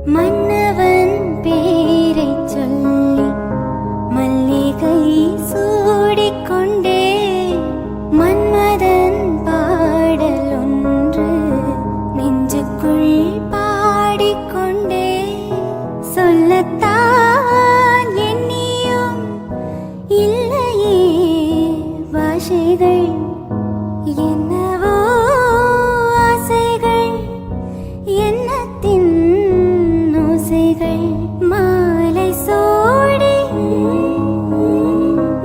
மன்னவன் பேரைச் சொல்லி மல்லிகை சூடிக்கொண்டே மன்மதன் பாடல் ஒன்று நெஞ்சுக்குள் பாடிக்கொண்டே சொல்லத்தான் எண்ணியும் இல்லையே வாசைகள் என்னவோ ஆசைகள் எண்ணத்தின் ஓசைகள் மாலை சோடி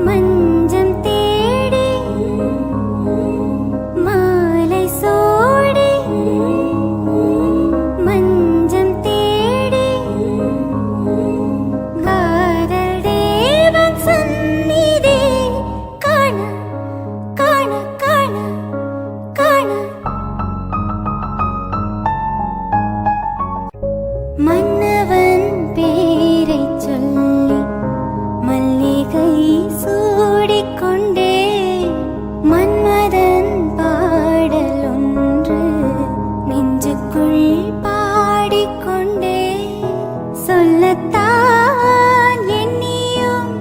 மஞ்சம் தேடி மாலை சோடி மஞ்சம் தேடி காதல் தேவன் சந்நிதி காண காண காண காண மன்னவன் பேரைச் சொல்லி மல்லிகை சூடிக்கொண்டே மன்மதன் பாடல் ஒன்று நெஞ்சுக்குள் பாடிக்கொண்டே சொல்லத்தான் எண்ணியும்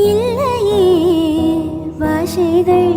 இல்லையே வாசைகள்